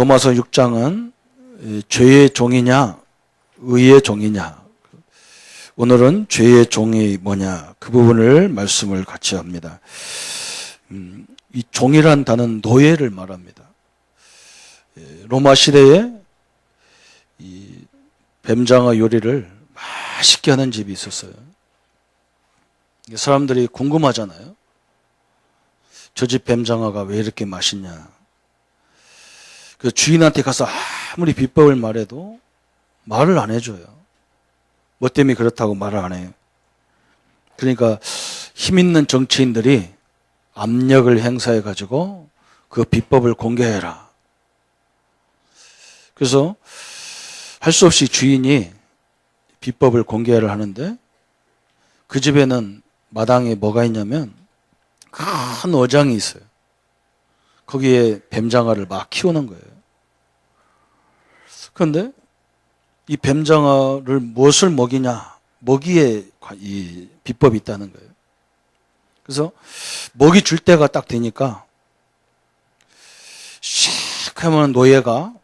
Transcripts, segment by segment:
로마서 6장은 죄의 종이냐 의의 종이냐, 오늘은 죄의 종이 뭐냐 그 부분을 말씀을 같이 합니다. 이 종이란 단어는 노예를 말합니다. 로마 시대에 이 뱀장어 요리를 맛있게 하는 집이 있었어요. 사람들이 궁금하잖아요. 저 집 뱀장어가 왜 이렇게 맛있냐. 그 주인한테 가서 아무리 비법을 말해도 말을 안 해줘요. 뭐 때문에 그렇다고 말을 안 해요. 그러니까 힘 있는 정치인들이 압력을 행사해 가지고 그 비법을 공개해라. 그래서 할 수 없이 주인이 비법을 공개를 하는데, 그 집에는 마당에 뭐가 있냐면 큰 어장이 있어요. 거기에 뱀장어를 막 키우는 거예요. 그런데 이 뱀장어를 무엇을 먹이냐, 먹이에 이 비법이 있다는 거예요. 그래서 먹이 줄 때가 딱 되니까 씩 하면 노예가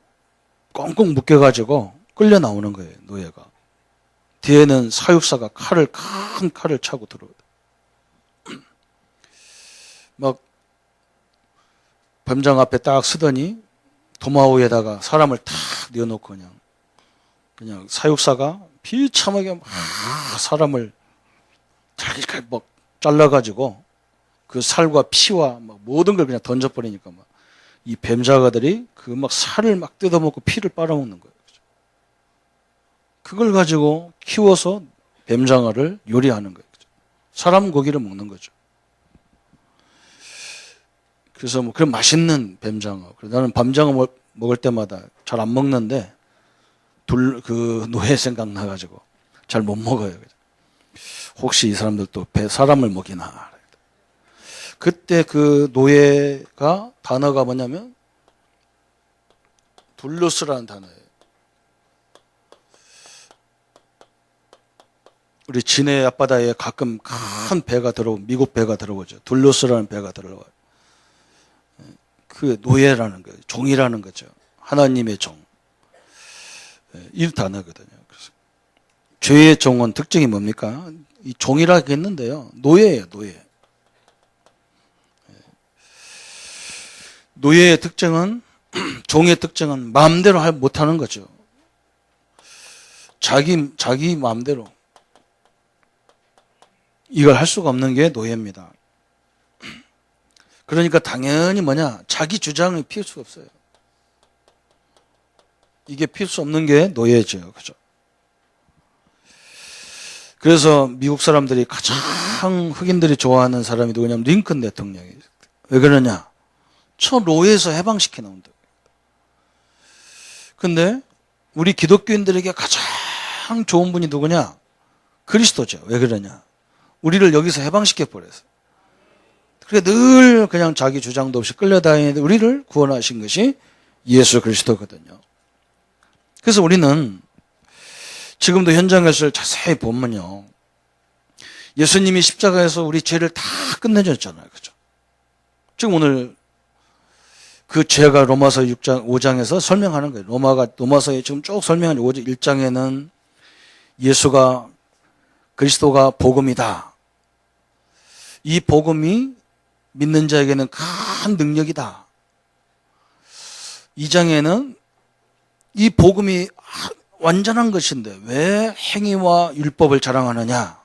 꽁꽁 묶여가지고 끌려 나오는 거예요. 노예가 뒤에는 사육사가 큰 칼을 차고 들어오요. 막 뱀장 앞에 딱 서더니 도마 위에다가 사람을 탁 뉘어놓고 그냥 사육사가 비참하게 막 사람을 잘 막 잘라가지고 그 살과 피와 막 모든 걸 그냥 던져버리니까 막 이 뱀장어들이 그 막 살을 막 뜯어먹고 피를 빨아먹는 거예요. 그걸 가지고 키워서 뱀장어를 요리하는 거예요. 사람 고기를 먹는 거죠. 그래서 뭐 그런 맛있는 뱀장어. 나는 뱀장어 먹을 때마다 잘 안 먹는데 그 노예 생각나가지고 잘 못 먹어요. 혹시 이 사람들도 사람을 먹이나. 그때 그 노예가 단어가 뭐냐면 둘루스라는 단어예요. 우리 진해 앞바다에 가끔 큰 배가 들어오고 미국 배가 들어오죠. 둘루스라는 배가 들어와요. 그 노예라는 거예요. 종이라는 거죠. 하나님의 종. 이 단어거든요. 그래서 죄의 종은 특징이 뭡니까? 이 종이라고 했는데요. 노예예요, 노예. 노예의 특징은, 종의 특징은 마음대로 못하는 거죠. 자기 마음대로. 이걸 할 수가 없는 게 노예입니다. 그러니까 당연히 자기 주장을 피울 수가 없어요. 이게 피울 수 없는 게 노예죠. 그죠? 그래서 미국 사람들이 가장 흑인들이 좋아하는 사람이 누구냐면 링컨 대통령이에요. 왜 그러냐? 저 노예에서 해방시켜 나온다. 근데 우리 기독교인들에게 가장 좋은 분이 누구냐? 그리스도죠. 왜 그러냐? 우리를 여기서 해방시켜 버렸어요. 그래 늘 그냥 자기 주장도 없이 끌려다니는데 우리를 구원하신 것이 예수 그리스도거든요. 그래서 우리는 지금도 현장에서 자세히 보면요, 예수님이 십자가에서 우리 죄를 다 끝내줬잖아요. 그죠? 지금 오늘 그 죄가 로마서 6장, 5장에서 설명하는 거예요. 로마서에 지금 쭉 설명하는 1장에는 예수가, 그리스도가 복음이다. 이 복음이 믿는 자에게는 큰 능력이다. 2장에는 이 복음이 완전한 것인데 왜 행위와 율법을 자랑하느냐?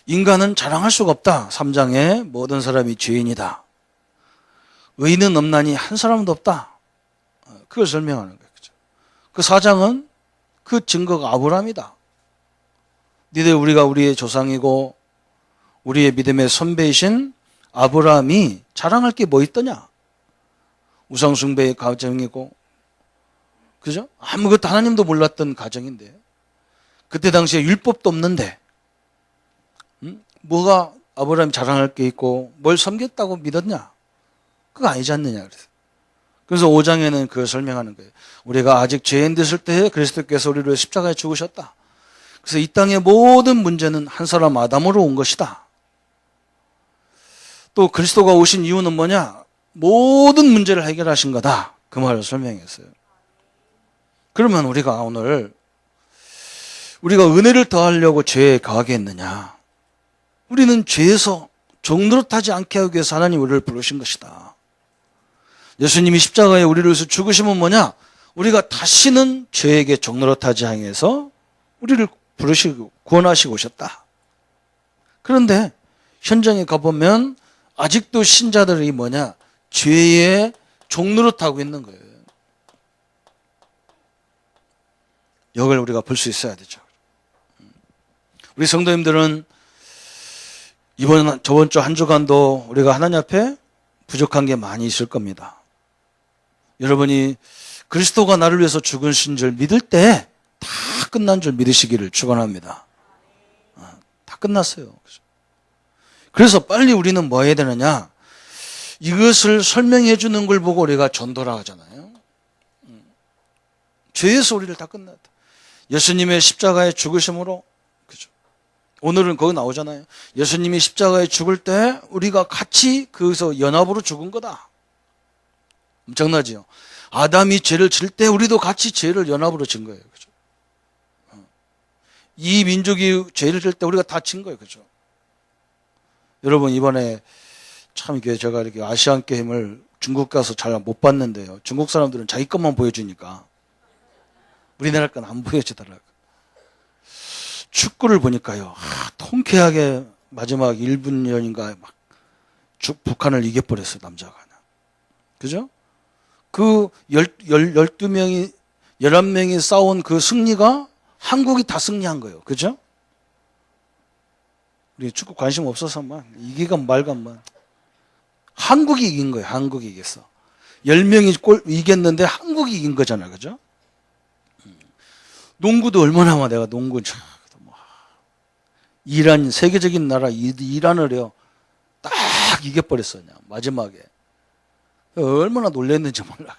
인간은 자랑할 수가 없다. 3장에 모든 사람이 죄인이다. 의인은 없나니 한 사람도 없다. 그걸 설명하는 거예요. 그 4장은 그 증거가 아브라함이다. 니들 우리가 우리의 조상이고 우리의 믿음의 선배이신 아브라함이 자랑할 게 뭐 있더냐? 우상숭배의 가정이고, 그죠? 아무것도 하나님도 몰랐던 가정인데, 그때 당시에 율법도 없는데, 뭐가 아브라함이 자랑할 게 있고 뭘 섬겼다고 믿었냐? 그거 아니지 않느냐. 그래서 5장에는 그걸 설명하는 거예요. 우리가 아직 죄인 됐을 때 그리스도께서 우리를 위해 십자가에 죽으셨다. 그래서 이 땅의 모든 문제는 한 사람 아담으로 온 것이다. 또 그리스도가 오신 이유는 뭐냐? 모든 문제를 해결하신 거다. 그 말을 설명했어요. 그러면 우리가 오늘 우리가 은혜를 더하려고 죄에 가하게 했느냐? 우리는 죄에서 종노릇하지 않게 하기 위해서 하나님 우리를 부르신 것이다. 예수님이 십자가에 우리를 위해서 죽으시면 뭐냐? 우리가 다시는 죄에게 종노릇하지 않아서 우리를 부르시고 구원하시고 오셨다. 그런데 현장에 가보면 아직도 신자들이 뭐냐? 죄에 종노릇하고 있는 거예요. 이걸 우리가 볼 수 있어야 되죠. 우리 성도님들은 저번 주 한 주간도 우리가 하나님 앞에 부족한 게 많이 있을 겁니다. 여러분이 그리스도가 나를 위해서 죽으신 줄 믿을 때 다 끝난 줄 믿으시기를 축원합니다. 다 끝났어요. 그래서 빨리 우리는 뭐 해야 되느냐? 이것을 설명해 주는 걸 보고 우리가 전도라 하잖아요. 죄에서 우리를 다 끝났다. 예수님의 십자가의 죽으심으로, 그죠? 오늘은 거기 나오잖아요. 예수님이 십자가에 죽을 때 우리가 같이 거기서 연합으로 죽은 거다. 엄청나지요? 아담이 죄를 질 때 우리도 같이 죄를 연합으로 진 거예요. 그죠? 이 민족이 죄를 질 때 우리가 다 진 거예요. 그죠? 여러분, 이번에 참 이게 제가 이렇게 아시안 게임을 중국 가서 잘 못 봤는데요. 중국 사람들은 자기 것만 보여주니까 우리나라 건 안 보여주더라고요. 축구를 보니까요. 통쾌하게 마지막 1분여인가 막 북한을 이겨버렸어요. 남자가. 그죠? 그 12명이 11명이 싸운 그 승리가 한국이 다 승리한 거예요. 그죠? 우리 축구 관심 없어서만 이기건 말건만 한국이 이긴 거예요. 한국이 이겼어. 10명이 이겼는데 한국이 이긴 거잖아요. 그죠? 농구도 얼마나 많아. 내가 농구 이란 세계적인 나라 이란을요 딱 이겨버렸어요. 마지막에 얼마나 놀랐는지 몰라.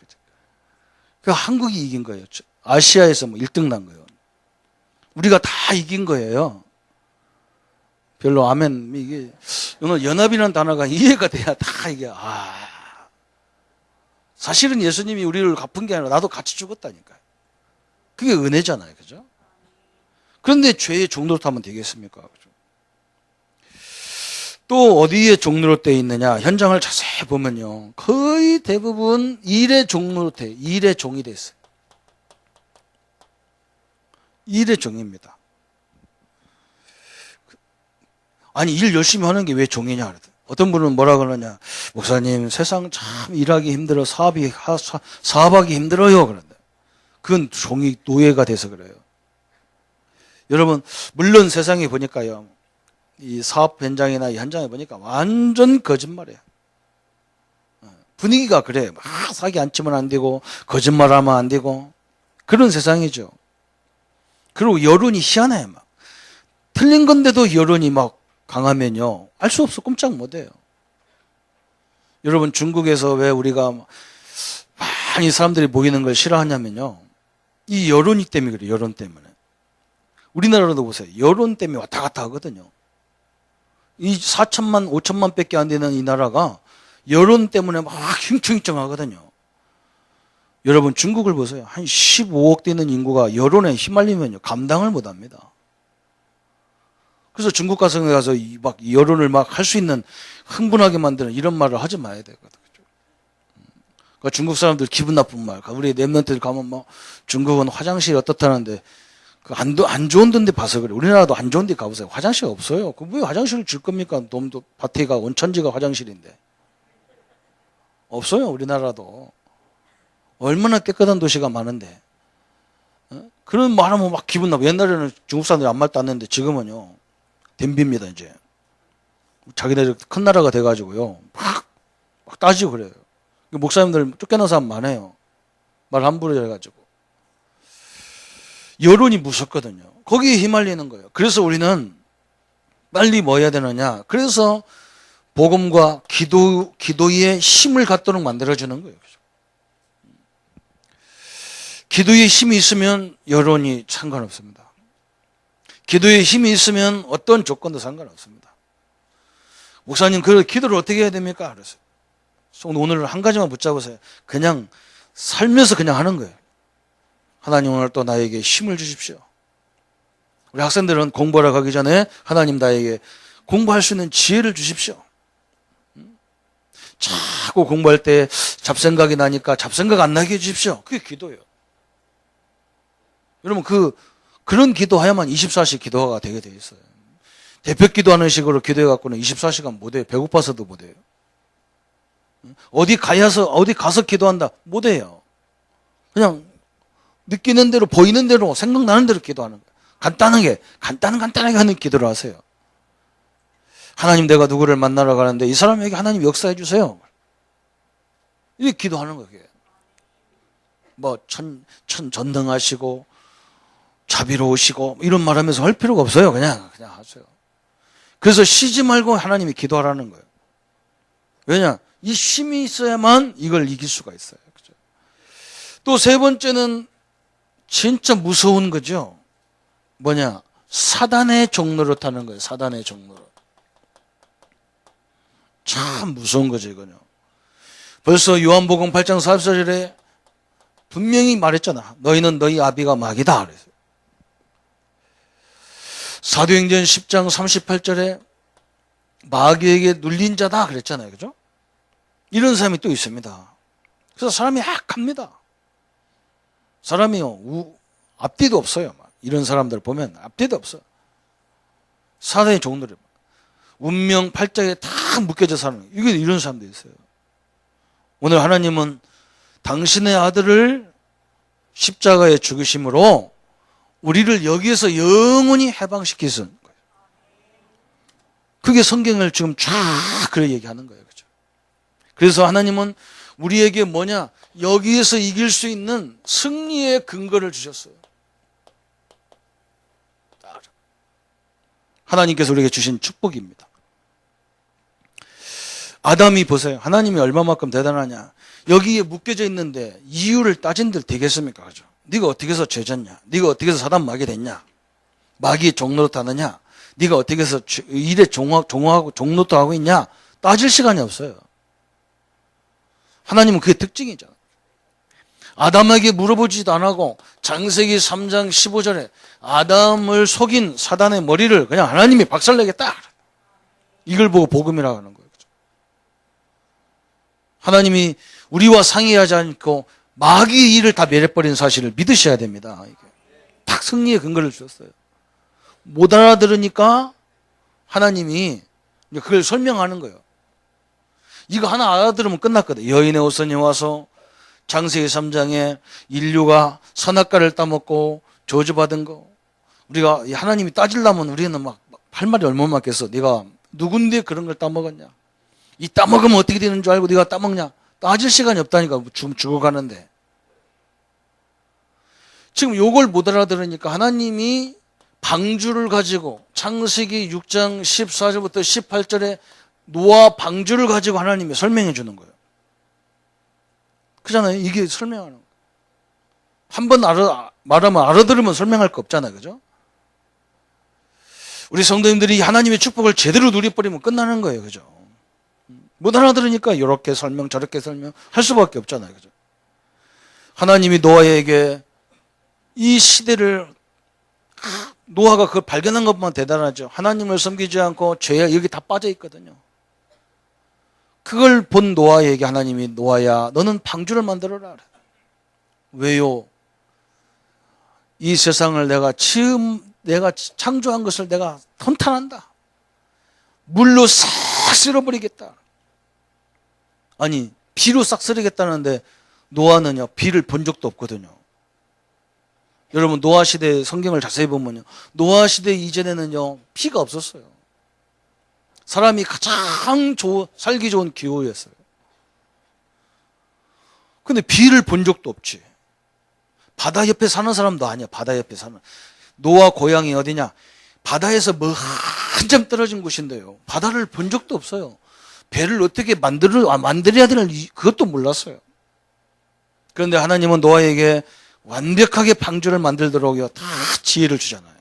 그 한국이 이긴 거예요. 아시아에서 뭐 1등 난 거예요. 우리가 다 이긴 거예요. 별로 아멘 이게 오늘 연합이라는 단어가 이해가 돼야 다 이게 사실은 예수님이 우리를 갚은 게 아니라 나도 같이 죽었다니까요. 그게 은혜잖아요. 그죠? 그런데 죄의 종노릇하면 되겠습니까? 그죠? 또 어디에 종노릇되어 있느냐? 현장을 자세히 보면요. 거의 대부분 일에 종노릇해. 일의 종이 됐어요. 일의 종입니다. 아니 일 열심히 하는 게 왜 종이냐? 그러더라고요. 어떤 분은 뭐라 그러냐? 목사님 세상 참 일하기 힘들어 사업하기 힘들어요. 그런데 그건 종이 노예가 돼서 그래요. 여러분 물론 세상에 보니까요. 이 사업 현장이나 이 현장에 보니까 완전 거짓말이에요. 분위기가 그래요. 막 사기 안 치면 안 되고 거짓말하면 안 되고 그런 세상이죠. 그리고 여론이 희한해요. 막 틀린 건데도 여론이 막 강하면요 알 수 없어. 꼼짝 못해요. 여러분 중국에서 왜 우리가 많이 사람들이 모이는 걸 싫어하냐면요 이 여론이 때문에 그래요. 여론 때문에. 우리나라도 보세요. 여론 때문에 왔다 갔다 하거든요. 이 4천만 5천만 밖에 안 되는 이 나라가 여론 때문에 막 흉퉁흉퉁하거든요. 여러분 중국을 보세요. 한 15억 되는 인구가 여론에 휘말리면요 감당을 못합니다. 그래서 중국 가서 막 여론을 막 할 수 있는 흥분하게 만드는 이런 말을 하지 마야 되거든요. 그러니까 중국 사람들 기분 나쁜 말. 우리 랩런트들 가면 뭐 중국은 화장실이 어떻다는데 안 좋은 데 봐서 그래. 우리나라도 안 좋은 데 가보세요. 화장실 없어요. 왜 화장실을 줄 겁니까? 놈도 밭에가 온천지가 화장실인데. 없어요. 우리나라도. 얼마나 깨끗한 도시가 많은데. 그런 말 하면 막 기분 나빠. 옛날에는 중국 사람들이 아무 말도 안 했는데 지금은요. 덤빕니다 이제. 자기네들 큰 나라가 돼가지고요. 막 따지고 그래요. 목사님들 쫓겨난 사람 많아요. 말 함부로 해가지고. 여론이 무섭거든요. 거기에 휘말리는 거예요. 그래서 우리는 빨리 뭐 해야 되느냐. 그래서 복음과 기도의 힘을 갖도록 만들어주는 거예요. 기도의 힘이 있으면 여론이 상관없습니다. 기도의 힘이 있으면 어떤 조건도 상관없습니다. 목사님, 그 기도를 어떻게 해야 됩니까? 그래서 오늘 한 가지만 붙잡으세요. 그냥 살면서 그냥 하는 거예요. 하나님 오늘 또 나에게 힘을 주십시오. 우리 학생들은 공부하러 가기 전에 하나님 나에게 공부할 수 있는 지혜를 주십시오. 자꾸 공부할 때 잡생각이 나니까 잡생각 안 나게 해주십시오. 그게 기도예요. 여러분 그런 기도해야만 24시 기도가 되게 돼 있어요. 대표 기도하는 식으로 기도해갖고는 24시간 못해요. 배고파서도 못해요. 어디 가서 기도한다 못해요. 그냥 느끼는 대로 보이는 대로 생각나는 대로 기도하는 거예요. 간단하게 하는 기도를 하세요. 하나님 내가 누구를 만나러 가는데 이 사람에게 하나님 역사해 주세요. 이렇게 기도하는 거예요. 뭐 전능하시고 자비로우시고 이런 말하면서 할 필요가 없어요. 그냥 하세요. 그래서 쉬지 말고 하나님이 기도하라는 거예요. 왜냐? 이 힘이 있어야만 이걸 이길 수가 있어요. 또 세 번째는 진짜 무서운 거죠. 뭐냐? 사단의 종로로 타는 거예요. 사단의 종로로. 참 무서운 거죠, 이거요. 벌써 요한복음 8장 44절에 분명히 말했잖아. 너희는 너희 아비가 마귀다. 그래서. 사도행전 10장 38절에 마귀에게 눌린 자다 그랬잖아요. 그죠? 이런 사람이 또 있습니다. 그래서 사람이 약합니다. 사람이요, 앞뒤도 없어요. 이런 사람들 보면 앞뒤도 없어요. 사단의 종들이 운명 팔자에 다 묶여져 사는 이게 이런 사람도 있어요. 오늘 하나님은 당신의 아들을 십자가에 죽으심으로 우리를 여기에서 영원히 해방시키신 거예요. 그게 성경을 지금 쫙 그렇게 얘기하는 거예요. 그죠? 그래서 하나님은 우리에게 뭐냐? 여기에서 이길 수 있는 승리의 근거를 주셨어요. 하나님께서 우리에게 주신 축복입니다. 아담이 보세요. 하나님이 얼마만큼 대단하냐. 여기에 묶여져 있는데 이유를 따진들 되겠습니까? 그죠? 네가 어떻게 해서 죄졌냐? 네가 어떻게 해서 사단 마귀 됐냐? 마귀의 종로로 타느냐? 네가 어떻게 해서 일에 종하고 종로도 하고 있냐? 따질 시간이 없어요. 하나님은 그게 특징이잖아. 아담에게 물어보지도 안 하고 창세기 3장 15절에 아담을 속인 사단의 머리를 그냥 하나님이 박살내겠다. 이걸 보고 복음이라고 하는 거예요. 하나님이 우리와 상의하지 않고 마귀의 일을 다 멸해버린 사실을 믿으셔야 됩니다. 이게 딱 승리의 근거를 주셨어요. 못 알아들으니까 하나님이 그걸 설명하는 거예요. 이거 하나 알아들으면 끝났거든. 여인의 옷선이 와서 창세기 3장에 인류가 선악과를 따먹고 저주받은 거. 우리가 하나님이 따지려면 우리는 막 할 말이 얼마나 많겠어. 네가 누군데 그런 걸 따먹었냐. 이 따먹으면 어떻게 되는 줄 알고 네가 따먹냐. 따질 시간이 없다니까. 죽어가는데. 지금 요걸 못 알아들으니까 하나님이 방주를 가지고 창세기 6장 14절부터 18절에 노아 방주를 가지고 하나님이 설명해 주는 거예요. 그잖아요. 이게 설명하는 거예요. 한번 말하면 알아들으면 설명할 거 없잖아요. 그죠? 우리 성도님들이 하나님의 축복을 제대로 누려버리면 끝나는 거예요. 그죠? 못 알아들으니까 이렇게 설명 저렇게 설명 할 수밖에 없잖아요. 그죠? 하나님이 노아에게 이 시대를 노아가 그걸 발견한 것만 대단하죠. 하나님을 섬기지 않고 죄에 여기 다 빠져 있거든요. 그걸 본 노아에게 하나님이 노아야 너는 방주를 만들어라. 왜요? 이 세상을 내가 창조한 것을 내가 헌탄한다. 물로 싹 쓸어버리겠다. 아니 비로 싹 쓸어겠다는데 노아는요 비를 본 적도 없거든요. 여러분 노아 시대 성경을 자세히 보면요 노아 시대 이전에는요 비가 없었어요. 사람이 가장 살기 좋은 기후였어요. 근데 비를 본 적도 없지. 바다 옆에 사는 사람도 아니야. 바다 옆에 사는. 노아 고향이 어디냐? 바다에서 뭐 한참 떨어진 곳인데요. 바다를 본 적도 없어요. 배를 어떻게 만들어야 되는 그것도 몰랐어요. 그런데 하나님은 노아에게 완벽하게 방주를 만들도록요 다 지혜를 주잖아요.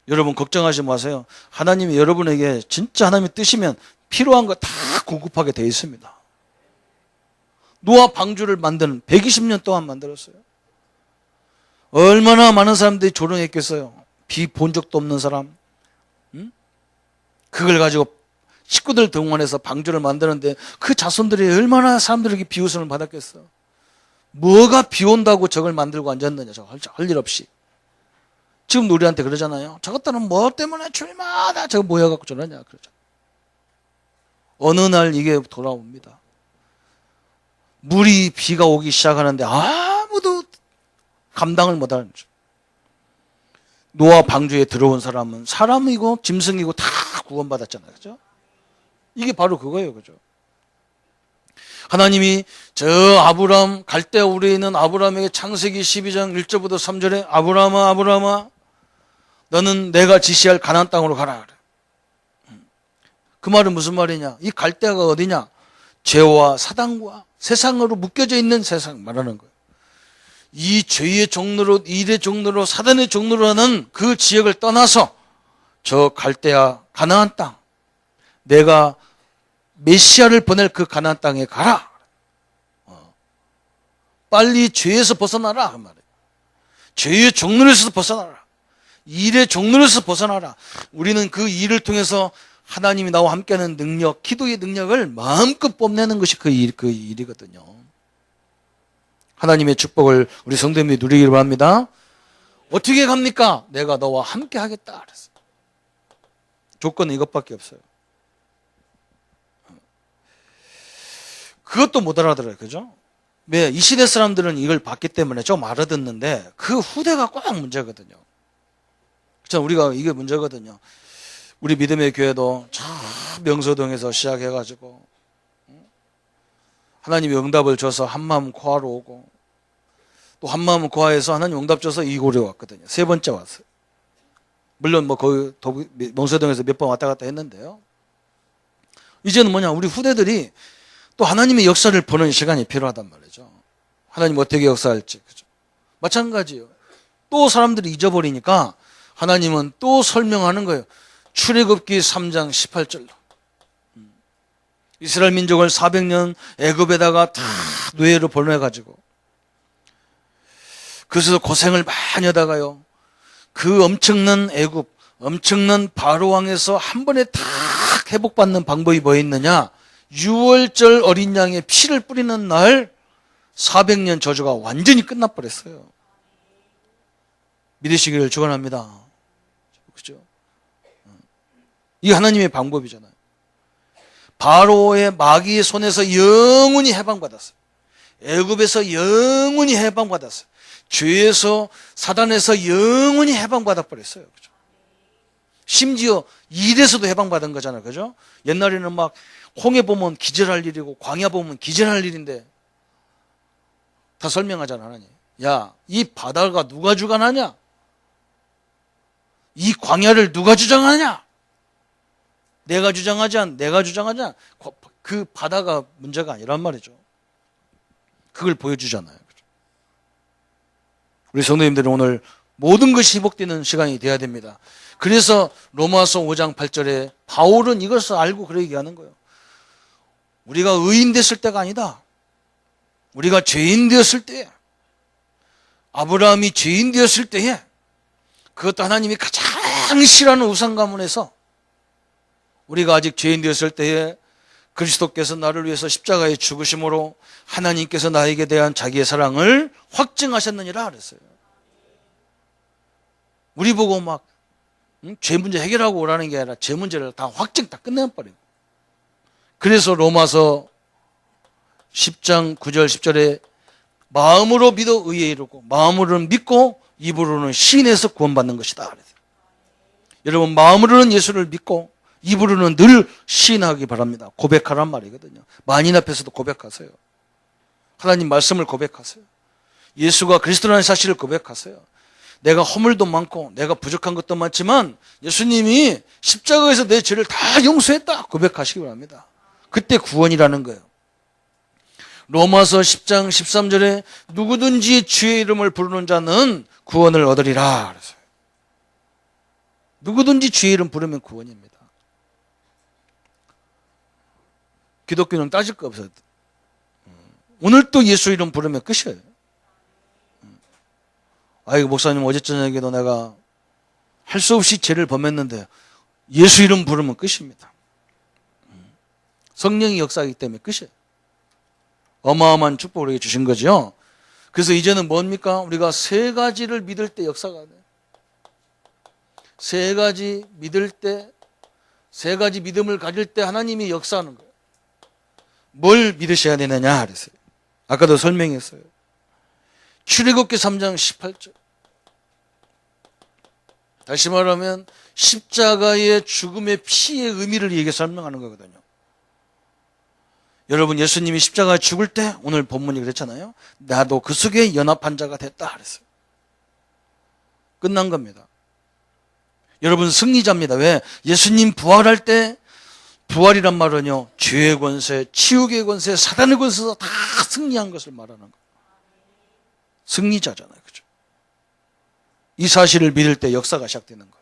여러분 걱정하지 마세요. 하나님이 여러분에게 진짜 하나님의 뜻이면 필요한 거 다 공급하게 되어 있습니다. 노아 방주를 만드는 120년 동안 만들었어요. 얼마나 많은 사람들이 조롱했겠어요. 비 본 적도 없는 사람. 응? 그걸 가지고 식구들 동원해서 방주를 만드는데 그 자손들이 얼마나 사람들에게 비웃음을 받았겠어. 뭐가 비 온다고 저걸 만들고 앉았느냐. 저거 할 일 없이. 지금 우리한테 그러잖아요. 저것들은 뭐 때문에 주일마다 저거 모여갖고 저러냐. 그러죠. 어느 날 이게 돌아옵니다. 물이 비가 오기 시작하는데 아무도 감당을 못하는 거죠. 노아 방주에 들어온 사람은 사람이고 짐승이고 다 구원받았잖아요. 그죠? 이게 바로 그거예요. 그죠? 하나님이 저 아브람, 갈대아 우리에 있는 아브람에게 창세기 12장 1절부터 3절에 아브람아, 아브람아, 너는 내가 지시할 가나안 땅으로 가라. 그 말은 무슨 말이냐? 이 갈대아가 어디냐? 죄와 사단과 세상으로 묶여져 있는 세상 말하는 거예요. 이 죄의 종로로, 일의 종로로, 사단의 종로로 하는 그 지역을 떠나서 저 갈대아 가나안 땅, 내가 메시아를 보낼 그 가나안 땅에 가라. 빨리 죄에서 벗어나라 그 말이에요. 죄의 종로에서 벗어나라. 일의 종로에서 벗어나라. 우리는 그 일을 통해서 하나님이 나와 함께하는 능력, 기도의 능력을 마음껏 뽐내는 것이 그 일이거든요. 하나님의 축복을 우리 성도님들이 누리기를 바랍니다. 어떻게 갑니까? 내가 너와 함께 하겠다 그랬어요. 조건은 이것밖에 없어요. 그것도 못 알아들어요. 그죠? 왜? 이 시대 사람들은 이걸 봤기 때문에 좀 알아듣는데 그 후대가 꼭 문제거든요. 그렇죠? 우리가 이게 문제거든요. 우리 믿음의 교회도 참 명소동에서 시작해가지고 하나님이 응답을 줘서 한마음 코하러 오고 또 한마음 코하에서 하나님 응답 줘서 이고래 왔거든요. 세 번째 왔어요. 물론 뭐 거기 명소동에서 몇 번 왔다 갔다 했는데요. 이제는 뭐냐, 우리 후대들이 또 하나님의 역사를 보는 시간이 필요하단 말이죠. 하나님 어떻게 역사할지. 그죠? 마찬가지예요. 또 사람들이 잊어버리니까 하나님은 또 설명하는 거예요. 출애굽기 3장 18절로. 이스라엘 민족을 400년 애굽에다가 다 노예로 보내가지고 그래서 고생을 많이 하다가요. 그 엄청난 애굽, 엄청난 바로 왕에서 한 번에 다 회복받는 방법이 뭐였느냐? 6월절 어린 양의 피를 뿌리는 날 400년 저주가 완전히 끝나버렸어요. 믿으시기를 축원합니다. 그죠? 이게 하나님의 방법이잖아요. 바로의 마귀의 손에서 영원히 해방받았어요. 애굽에서 영원히 해방받았어요. 죄에서 사단에서 영원히 해방받아 버렸어요. 그죠? 심지어 일에서도 해방받은 거잖아요. 그죠? 옛날에는 막 홍해 보면 기절할 일이고 광야 보면 기절할 일인데 다 설명하잖아. 하나님. 야, 이 바다가 누가 주관하냐? 이 광야를 누가 주장하냐? 내가 주장하지 않, 내가 주장하지 않. 그 바다가 문제가 아니란 말이죠. 그걸 보여주잖아요. 우리 성도님들은 오늘 모든 것이 회복되는 시간이 돼야 됩니다. 그래서 로마서 5장 8절에 바울은 이것을 알고 그렇게 얘기하는 거예요. 우리가 의인 됐을 때가 아니다. 우리가 죄인 되었을 때에, 아브라함이 죄인 되었을 때에, 그것도 하나님이 가장 싫어하는 우상 가문에서 우리가 아직 죄인 되었을 때에 그리스도께서 나를 위해서 십자가에 죽으심으로 하나님께서 나에게 대한 자기의 사랑을 확증하셨느니라 그랬어요. 우리 보고 막 죄 문제 해결하고 오라는 게 아니라 죄 문제를 다 확증 다 끝내버리고. 그래서 로마서 10장 9절 10절에 마음으로 믿어 의에 이르고 마음으로는 믿고 입으로는 시인해서 구원받는 것이다 그랬어요. 여러분, 마음으로는 예수를 믿고 입으로는 늘 시인하기 바랍니다. 고백하란 말이거든요. 만인 앞에서도 고백하세요. 하나님 말씀을 고백하세요. 예수가 그리스도라는 사실을 고백하세요. 내가 허물도 많고 내가 부족한 것도 많지만 예수님이 십자가에서 내 죄를 다 용서했다 고백하시기 바랍니다. 그때 구원이라는 거예요. 로마서 10장 13절에 누구든지 주의 이름을 부르는 자는 구원을 얻으리라 그랬어요. 누구든지 주의 이름 부르면 구원입니다. 기독교는 따질 거 없어요. 오늘 또 예수 이름 부르면 끝이에요. 아이고 목사님 어제 저녁에도 내가 할 수 없이 죄를 범했는데 예수 이름 부르면 끝입니다. 성령이 역사하기 때문에 끝이에요. 어마어마한 축복을 우리에게 주신 거죠. 그래서 이제는 뭡니까? 우리가 세 가지를 믿을 때 역사가 돼요. 세 가지 믿을 때, 세 가지 믿음을 가질 때 하나님이 역사하는 거예요. 뭘 믿으셔야 되느냐 그랬어요. 아까도 설명했어요. 출애굽기 3장 18절. 다시 말하면 십자가의 죽음의 피의 의미를 얘기 설명하는 거거든요. 여러분 예수님이 십자가에 죽을 때 오늘 본문이 그랬잖아요. 나도 그 속에 연합한 자가 됐다 그랬어요. 끝난 겁니다. 여러분 승리자입니다. 왜? 예수님 부활할 때 부활이란 말은요. 죄의 권세, 치욕의 권세, 사단의 권세에서 다 승리한 것을 말하는 거예요. 승리자잖아요. 그죠? 이 사실을 믿을 때 역사가 시작되는 거예요.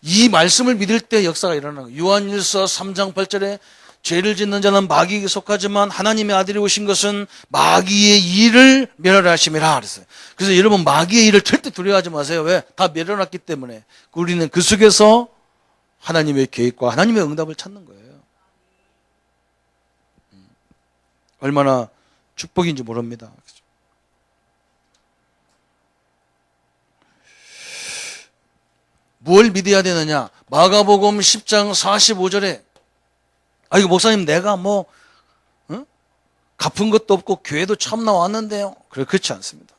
이 말씀을 믿을 때 역사가 일어나는 거예요. 요한일서 3장 8절에 죄를 짓는 자는 마귀에게 속하지만 하나님의 아들이 오신 것은 마귀의 일을 멸하라 하심이라 그랬어요. 그래서 여러분 마귀의 일을 절대 두려워하지 마세요. 왜? 다 멸해놨기 때문에. 우리는 그 속에서 하나님의 계획과 하나님의 응답을 찾는 거예요. 얼마나 축복인지 모릅니다. 뭘 믿어야 되느냐? 마가복음 10장 45절에 이거 목사님 내가 갚은 것도 없고 교회도 처음 나왔는데요. 그렇지 않습니다.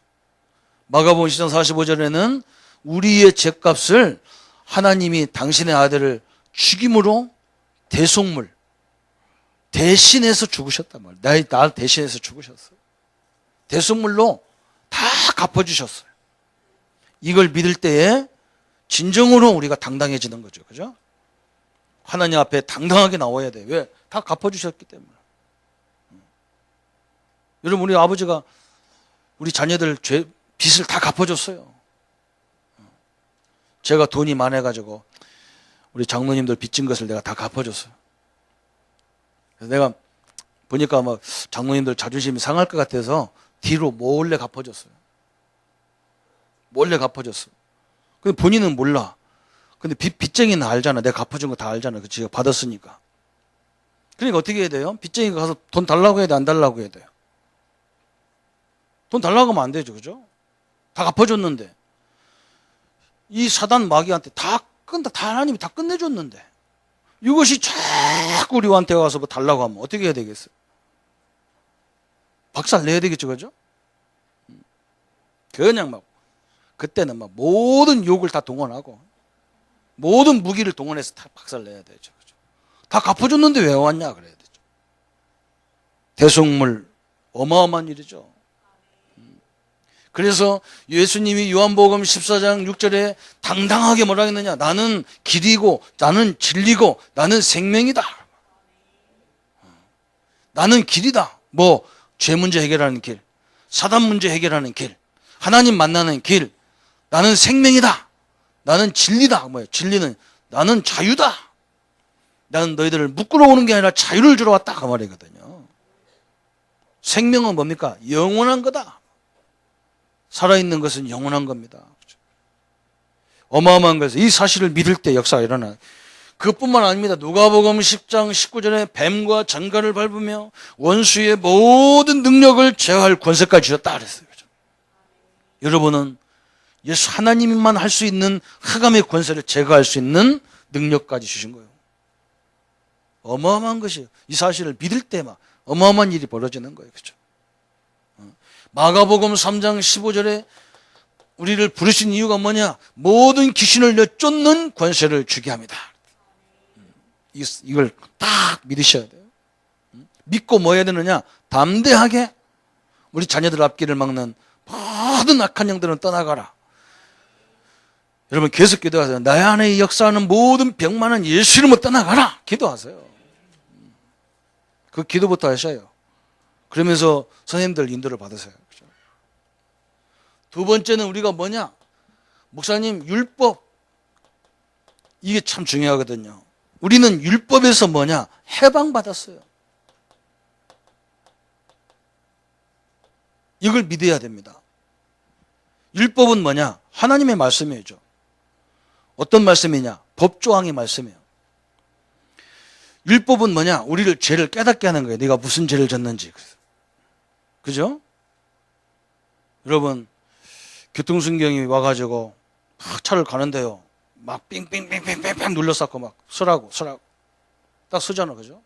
마가복음 10장 45절에는 우리의 죄값을 하나님이 당신의 아들을 죽임으로 대속물 대신해서 죽으셨단 말이에요. 나 대신해서 죽으셨어요. 대속물로 다 갚아주셨어요. 이걸 믿을 때에 진정으로 우리가 당당해지는 거죠. 그죠? 하나님 앞에 당당하게 나와야 돼요. 왜? 다 갚아주셨기 때문에. 여러분 우리 아버지가 우리 자녀들 빚을 다 갚아줬어요. 제가 돈이 많아가지고 우리 장로님들 빚진 것을 내가 다 갚아줬어요. 그래서 내가 보니까 막 장로님들 자존심이 상할 것 같아서 뒤로 몰래 갚아줬어요. 몰래 갚아줬어요. 근데 본인은 몰라. 근데 빚쟁이는 알잖아. 내가 갚아준 거 다 알잖아. 그치? 받았으니까. 그러니까 어떻게 해야 돼요? 빚쟁이가 가서 돈 달라고 해야 돼? 안 달라고 해야 돼요? 돈 달라고 하면 안 되죠. 그죠? 다 갚아줬는데. 이 사단 마귀한테 다 하나님이 다 끝내줬는데. 이것이 자꾸 우리한테 와서 뭐 달라고 하면 어떻게 해야 되겠어요? 박살 내야 되겠죠. 그죠? 그냥 그때는 모든 욕을 다 동원하고 모든 무기를 동원해서 다 박살 내야 되죠. 그죠? 다 갚아줬는데 왜 왔냐 그래야 되죠. 대속물 어마어마한 일이죠. 그래서 예수님이 요한복음 14장 6절에 당당하게 뭐라 했느냐? 나는 길이고 나는 진리고 나는 생명이다. 나는 길이다. 죄 문제 해결하는 길, 사단 문제 해결하는 길, 하나님 만나는 길, 나는 생명이다. 나는 진리다. 진리는 나는 자유다. 나는 너희들을 묶으러 오는 게 아니라 자유를 주러 왔다. 그 말이거든요. 생명은 뭡니까? 영원한 거다. 살아있는 것은 영원한 겁니다. 어마어마한 것에서 이 사실을 믿을 때 역사가 일어나요. 그것뿐만 아닙니다. 누가복음 10장 19절에 뱀과 장가를 밟으며 원수의 모든 능력을 제어할 권세까지 주셨다 그랬어요. 여러분은 예수 하나님만 할 수 있는 흑암의 권세를 제거할 수 있는 능력까지 주신 거예요. 어마어마한 것이에요. 이 사실을 믿을 때만 어마어마한 일이 벌어지는 거예요. 그렇죠? 마가복음 3장 15절에 우리를 부르신 이유가 뭐냐? 모든 귀신을 내쫓는 권세를 주게 합니다. 이걸 딱 믿으셔야 돼요. 믿고 뭐 해야 되느냐? 담대하게 우리 자녀들 앞길을 막는 모든 악한 영들은 떠나가라. 여러분 계속 기도하세요. 나의 안에 역사하는 모든 병만은 예수 이름으로 떠나가라. 기도하세요. 그 기도부터 하셔요. 그러면서 선생님들 인도를 받으세요. 그렇죠? 두 번째는 우리가 뭐냐? 목사님 율법. 이게 참 중요하거든요. 우리는 율법에서 뭐냐? 해방받았어요. 이걸 믿어야 됩니다. 율법은 뭐냐? 하나님의 말씀이죠. 어떤 말씀이냐? 법조항의 말씀이에요. 율법은 뭐냐? 우리를 죄를 깨닫게 하는 거예요. 네가 무슨 죄를 졌는지. 그죠? 여러분, 교통순경이 와가지고 막 차를 가는데요. 막 삥삥삥삥삥 눌러싸고 막 서라고. 딱 서잖아. 그죠?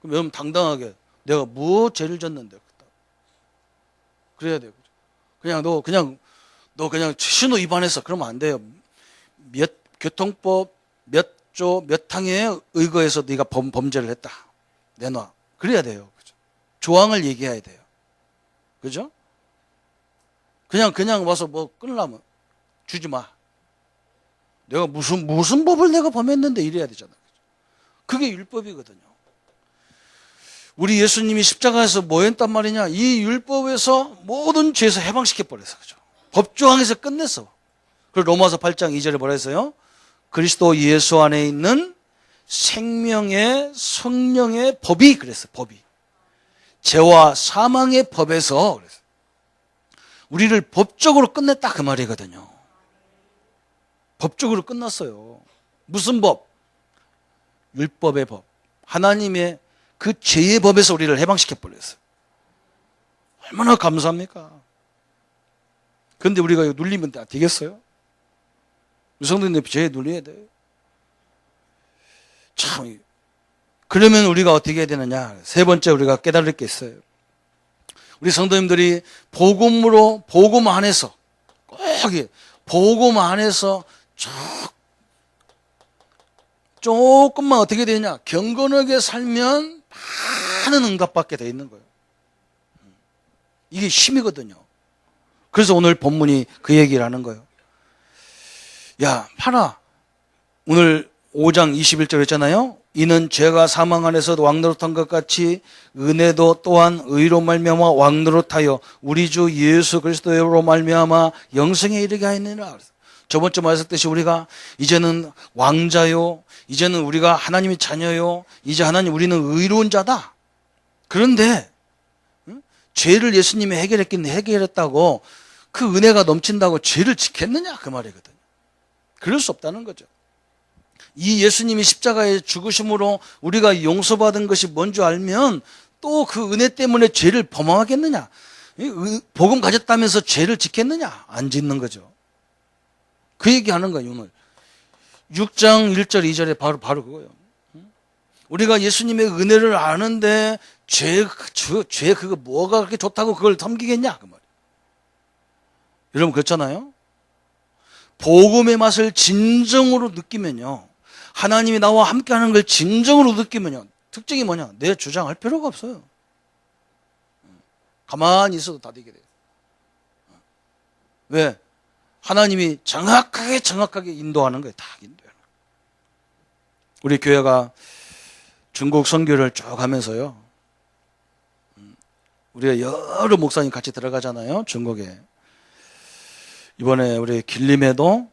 그럼 여러분 당당하게 내가 뭐 죄를 졌는데. 그래야 돼요. 너 그냥 신호 위반했어. 그러면 안 돼요. 교통법 몇 조 몇 항에 의거해서 네가 범죄를 했다. 내놔. 그래야 돼요. 그죠? 조항을 얘기해야 돼요. 그죠? 그냥 와서 뭐 끊으려면 주지 마. 내가 무슨 법을 내가 범했는데 이래야 되잖아. 그게 율법이거든요. 우리 예수님이 십자가에서 뭐 했단 말이냐? 이 율법에서 모든 죄에서 해방시켜 버렸어. 그죠? 법조항에서 끝냈어. 그리고 로마서 8장 2절에 뭐라 했어요? 그리스도 예수 안에 있는 생명의 성령의 법이 그랬어요. 법이. 죄와 사망의 법에서 그랬어요. 우리를 법적으로 끝냈다 그 말이거든요. 법적으로 끝났어요. 무슨 법? 율법의 법. 하나님의 그 죄의 법에서 우리를 해방시켜 버렸어요. 얼마나 감사합니까? 그런데 우리가 이거 눌리면 되겠어요? 성도님들 죄에 눌려야 돼요. 참. 그러면 우리가 어떻게 해야 되느냐? 세 번째 우리가 깨달을 게 있어요. 우리 성도님들이 복음 안에서 꼭 복음 안에서 조금만 어떻게 되냐? 경건하게 살면 많은 응답받게 돼 있는 거예요. 이게 힘이거든요. 그래서 오늘 본문이 그 얘기를 하는 거예요. 야, 파라. 오늘 5장 21절 했잖아요. 이는 죄가 사망 안에서 왕노릇한 것 같이 은혜도 또한 의로 말미암아 왕노릇하여 우리 주 예수 그리스도로 말미암아 영생에 이르게 하였느니라. 저번 주 말했듯이 우리가 이제는 왕자요, 이제는 우리가 하나님의 자녀요, 이제 하나님 우리는 의로운 자다. 그런데 죄를 예수님이 해결했다고 그 은혜가 넘친다고 죄를 지켰느냐 그 말이거든요. 그럴 수 없다는 거죠. 이 예수님이 십자가에 죽으심으로 우리가 용서받은 것이 뭔 줄 알면 또 그 은혜 때문에 죄를 범하겠느냐? 복음 가졌다면서 죄를 짓겠느냐? 안 짓는 거죠. 그 얘기하는 거예요. 오늘 6장 1절 2절에 바로 그거예요. 우리가 예수님의 은혜를 아는데 죄 그거 뭐가 그렇게 좋다고 그걸 섬기겠냐? 그 말이에요. 여러분 그렇잖아요. 복음의 맛을 진정으로 느끼면요, 하나님이 나와 함께하는 걸 진정으로 느끼면요, 특징이 뭐냐? 내 주장할 필요가 없어요. 가만히 있어도 다 되게 돼요. 왜? 하나님이 정확하게 인도하는 거예요. 다 인도해요. 우리 교회가 중국 선교를 쭉 하면서요, 우리가 여러 목사님 같이 들어가잖아요. 중국에. 이번에 우리 길림에도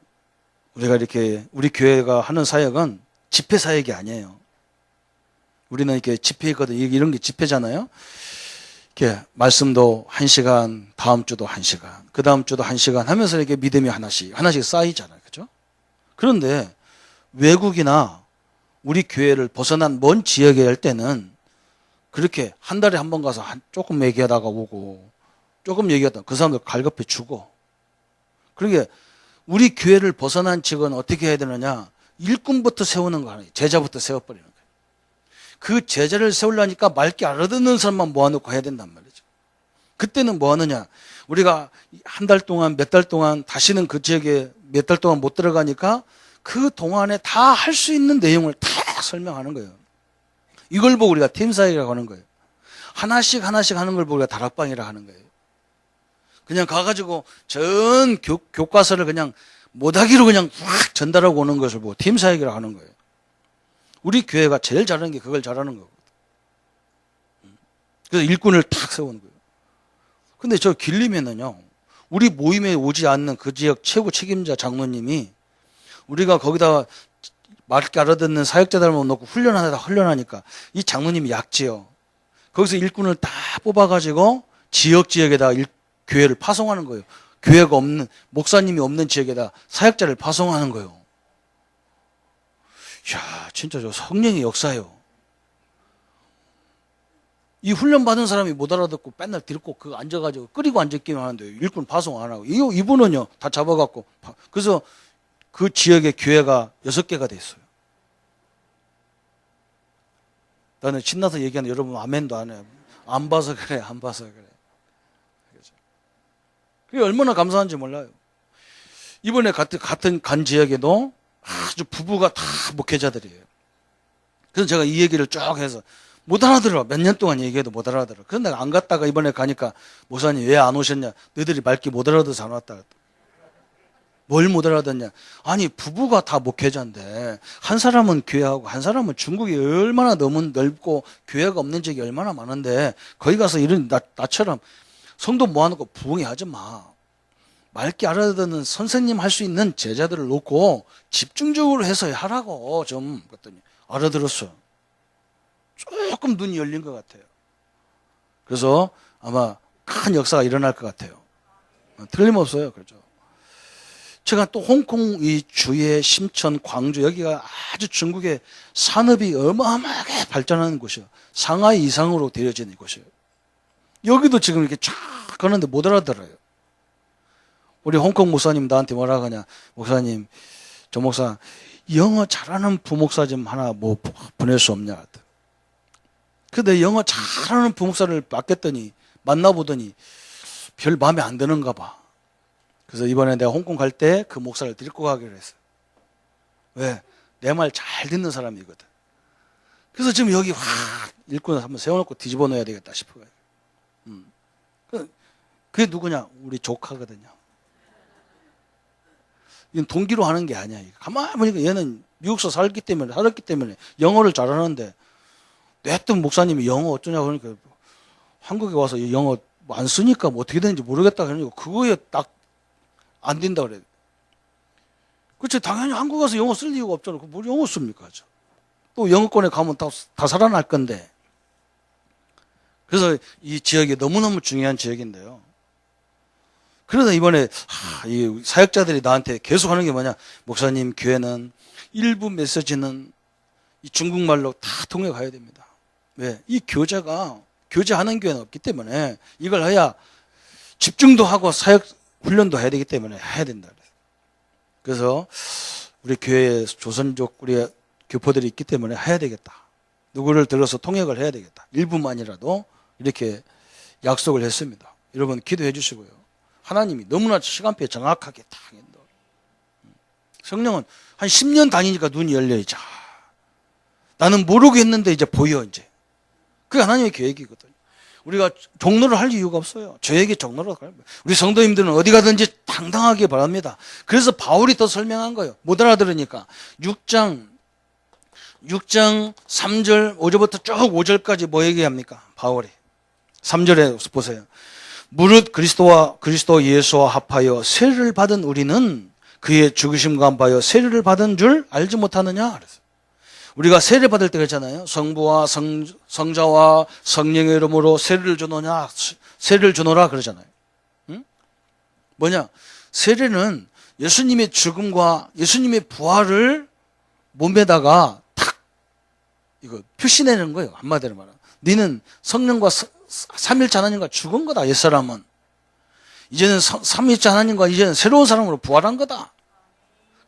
우리가 이렇게 우리 교회가 하는 사역은 집회 사역이 아니에요. 우리는 이렇게 집회거든. 이런 게 집회잖아요. 이렇게 말씀도 1시간, 다음 주도 1시간, 그 다음 주도 1시간 하면서 이렇게 믿음이 하나씩 쌓이잖아요. 그죠? 그런데 외국이나 우리 교회를 벗어난 먼 지역에 할 때는 그렇게 한 달에 한 번 가서 조금 얘기하다가 오고, 조금 얘기하다가 그 사람들 갈급해 주고, 그러게 우리 교회를 벗어난 직은 어떻게 해야 되느냐? 일꾼부터 세우는 거 아니에요. 제자부터 세워버리는 거예요. 그 제자를 세우려니까 맑게 알아듣는 사람만 모아놓고 해야 된단 말이죠. 그때는 뭐 하느냐? 우리가 한 달 동안, 몇 달 동안 다시는 그 지역에 몇 달 동안 못 들어가니까 그 동안에 다 할 수 있는 내용을 다 설명하는 거예요. 이걸 보고 우리가 팀사역이라고 하는 거예요. 하나씩 하는 걸 보고 우리가 다락방이라고 하는 거예요. 그냥 가가지고 전 교과서를 그냥 못하기로 그냥 확 전달하고 오는 것을 보고 팀사역이라고 하는 거예요. 우리 교회가 제일 잘하는 게 그걸 잘하는 거거든요. 그래서 일꾼을 탁 세우는 거예요. 근데 저 길림에는요, 우리 모임에 오지 않는 그 지역 최고 책임자 장로님이 우리가 거기다가 맑게 알아듣는 사역자들만 놓고 훈련하니까 이 장로님이 약지요. 거기서 일꾼을 다 뽑아가지고 지역에다 교회를 파송하는 거예요. 교회가 없는, 목사님이 없는 지역에다 사역자를 파송하는 거예요. 이야, 진짜 저 성령의 역사예요. 이 훈련 받은 사람이 못 알아듣고 맨날 들고 그 앉아가지고 끓이고 앉아있기만 하는데 일꾼 파송 안 하고 이분은요 다 잡아갖고 그래서 그 지역의 교회가 6개가 됐어요. 나는 신나서 얘기하는데 여러분 아멘도 안 해요. 안 봐서 그래, 안 봐서 그래. 그게 얼마나 감사한지 몰라요. 이번에 같은 간 지역에도 아주 부부가 다 목회자들이에요. 그래서 제가 이 얘기를 쭉 해서 못 알아들어. 몇 년 동안 얘기해도 못 알아들어. 그래서 내가 안 갔다가 이번에 가니까 목사님 왜 안 오셨냐? 너희들이 맑게 못 알아들어서 안 왔다. 뭘 못 알아듣냐? 아니 부부가 다 목회자인데 한 사람은 교회하고 한 사람은 중국이 얼마나 너무 넓고 교회가 없는 지역이 얼마나 많은데 거기 가서 이런 나처럼 성도 모아놓고 부흥회하지 마. 맑게 알아듣는 선생님 할 수 있는 제자들을 놓고 집중적으로 해서 하라고 좀 그랬더니 알아들었어요. 조금 눈이 열린 것 같아요. 그래서 아마 큰 역사가 일어날 것 같아요. 틀림없어요. 그렇죠. 제가 또 홍콩 이 주의 심천, 광주 여기가 아주 중국의 산업이 어마어마하게 발전하는 곳이에요. 상하이 이상으로 되어지는 곳이에요. 여기도 지금 이렇게 쫙 가는데 못 알아들어요. 우리 홍콩 목사님 나한테 뭐라 하냐? 목사님, 저 목사 영어 잘하는 부목사 좀 하나 뭐 보낼 수 없냐? 근데 영어 잘하는 부목사를 만나보더니 별 마음에 안 드는가 봐. 그래서 이번에 내가 홍콩 갈 때 그 목사를 데리고 가기로 했어요. 왜? 내 말 잘 듣는 사람이거든. 그래서 지금 여기 확 일꾼을 한번 세워놓고 뒤집어 놓아야 되겠다 싶어요. 그게 누구냐? 우리 조카거든요. 이건 동기로 하는 게 아니야. 가만히 보니까 얘는 미국서 살았기 때문에 영어를 잘하는데 냈던 목사님이 영어 어쩌냐고 그러니까 한국에 와서 영어 안 쓰니까 뭐 어떻게 되는지 모르겠다 그러니까 그거에 딱 안 된다 그래요. 그렇죠. 당연히 한국 가서 영어 쓸 이유가 없잖아요. 뭘 영어 씁니까? 또 영어권에 가면 다 살아날 건데. 그래서 이 지역이 너무너무 중요한 지역인데요. 그러다 이번에 이 사역자들이 나한테 계속 하는 게 뭐냐. 목사님 교회는 일부 메시지는 이 중국말로 다 통역해야 됩니다. 왜? 이 교제하는 교회는 없기 때문에 이걸 해야 집중도 하고 사역 훈련도 해야 되기 때문에 해야 된다. 그래서 우리 교회에 조선족 우리 교포들이 있기 때문에 해야 되겠다. 누구를 들어서 통역을 해야 되겠다. 일부만이라도 이렇게 약속을 했습니다. 여러분 기도해 주시고요. 하나님이 너무나 시간표에 정확하게 딱 인도. 성령은 한 10년 다니니까 눈이 열려있죠. 나는 모르고 했는데 이제 보여 이제. 그게 하나님의 계획이거든요. 우리가 종로를 할 이유가 없어요. 저에게 종로로 가요. 우리 성도님들은 어디 가든지 당당하게 바랍니다. 그래서 바울이 더 설명한 거예요. 못 알아들으니까 6장 3절 5절부터 쭉 5절까지 뭐 얘기합니까? 바울이 3절에 보세요. 무릇 그리스도 예수와 합하여 세례를 받은 우리는 그의 죽으심과 함하여 세례를 받은 줄 알지 못하느냐? 그래서 우리가 세례 받을 때 그랬잖아요. 성부와 성자와 성령의 이름으로 세례를 주노라 그러잖아요. 응? 뭐냐? 세례는 예수님의 죽음과 예수님의 부활을 몸에다가 탁 이거 표시내는 거예요. 한마디로 말하면. 너는 성령과 삼일째 하나님과 죽은 거다. 옛사람은. 이제는 삼일째 하나님과 이제는 새로운 사람으로 부활한 거다.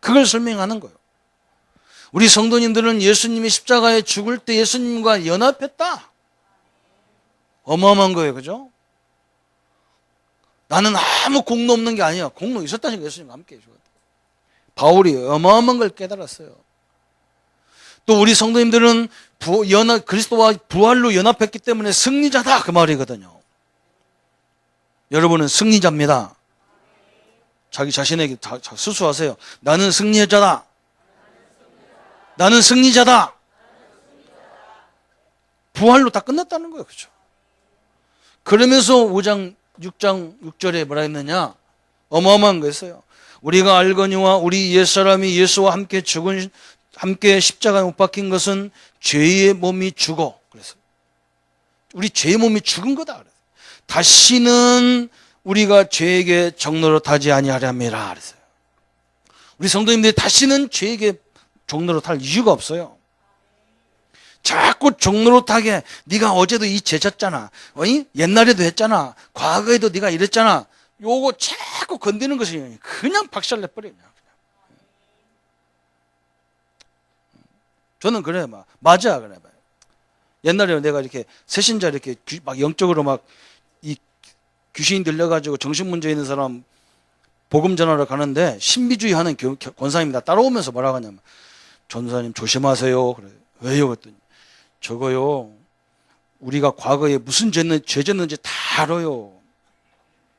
그걸 설명하는 거예요. 우리 성도님들은 예수님이 십자가에 죽을 때 예수님과 연합했다. 어마어마한 거예요. 그죠? 나는 아무 공로 없는 게 아니야. 공로 있었다니까 예수님과 함께 해주거든. 바울이 어마어마한 걸 깨달았어요. 또 우리 성도님들은 그리스도와 부활로 연합했기 때문에 승리자다. 그 말이거든요. 여러분은 승리자입니다. 자기 자신에게 스스로하세요. 나는 승리자다. 나는 승리자다. 부활로 다 끝났다는 거예요. 그렇죠? 그러면서 5장 6절에 뭐라 했느냐? 어마어마한 거였어요. 우리가 알거니와 우리 옛사람이 예수와 함께 십자가에 못 박힌 것은 죄의 몸이 죽어. 그래서 우리 죄의 몸이 죽은 거다. 다시는 우리가 죄에게 종노릇하지 아니하렵니다 그랬어요. 우리 성도님들이 다시는 죄에게 종노릇할 이유가 없어요. 자꾸 종노릇하게 네가 어제도 이 죄 졌잖아, 옛날에도 했잖아, 과거에도 네가 이랬잖아, 요거 자꾸 건드는 것이 그냥 박살내버려요. 저는 그래, 맞아, 그래. 옛날에 내가 이렇게 새신자 이렇게 막 영적으로 막 이 귀신이 들려가지고 정신문제 있는 사람 복음 전하러 가는데 신비주의 하는 권사님이 나 따라오면서 뭐라고 하냐면, 전사님 조심하세요. 그래. 왜요? 그랬더니 저거요, 우리가 과거에 무슨 죄 졌는지 다 알아요.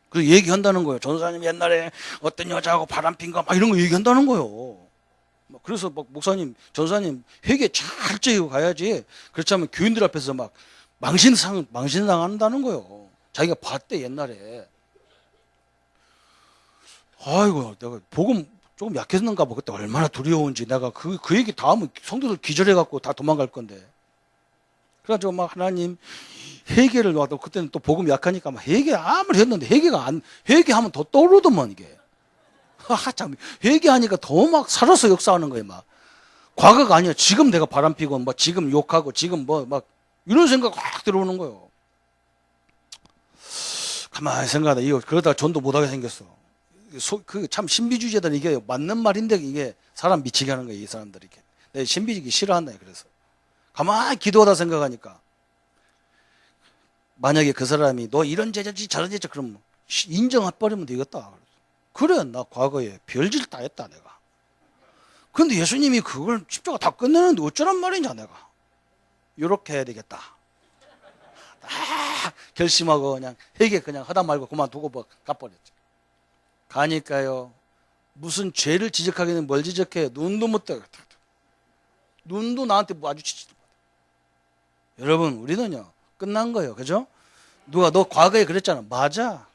그 얘기한다는 거예요. 전사님 옛날에 어떤 여자하고 바람핀 거 막 이런 거 얘기한다는 거예요. 그래서 막 목사님, 전사님 회개 철저히 가야지. 그렇지 않으면 교인들 앞에서 막 망신당한다는 거예요. 자기가 봤대 옛날에. 아이고, 내가 복음 조금 약했는가 봐. 그때 얼마나 두려운지. 내가 그 얘기 다 하면 성도들 기절해갖고 다 도망갈 건데. 그래가지고 막 하나님 회개를 놔도, 그때는 또 복음 약하니까 막 회개 아무리 했는데 회개하면 더 떠오르더만 이게. 참, 회개하니까 더 막 살아서 역사하는 거예요, 막. 과거가 아니야. 지금 내가 바람피고, 뭐, 지금 욕하고, 지금 막, 이런 생각 확 들어오는 거예요. 가만히 생각하다, 이거, 그러다가 전도 못하게 생겼어. 참, 신비주의자들 이게 맞는 말인데, 이게 사람 미치게 하는 거예요, 이 사람들이. 내가 신비주의 싫어한다, 그래서. 가만히 기도하다 생각하니까. 만약에 그 사람이, 너 이런 죄졌지, 저런 죄졌지, 그럼 인정해버리면 되겠다. 그래, 나 과거에 별짓 다 했다, 내가. 근데 예수님이 그걸 십자가 다 끝내는데 어쩌란 말이냐, 내가. 요렇게 해야 되겠다. 결심하고 그냥 회개 그냥 하다 말고 그만두고 가버렸죠. 가니까요, 무슨 죄를 지적하기는 뭘 지적해. 눈도 못 떠요. 눈도 나한테 마주치지도 못해. 여러분, 우리는요, 끝난 거예요. 그죠? 누가 너 과거에 그랬잖아. 맞아.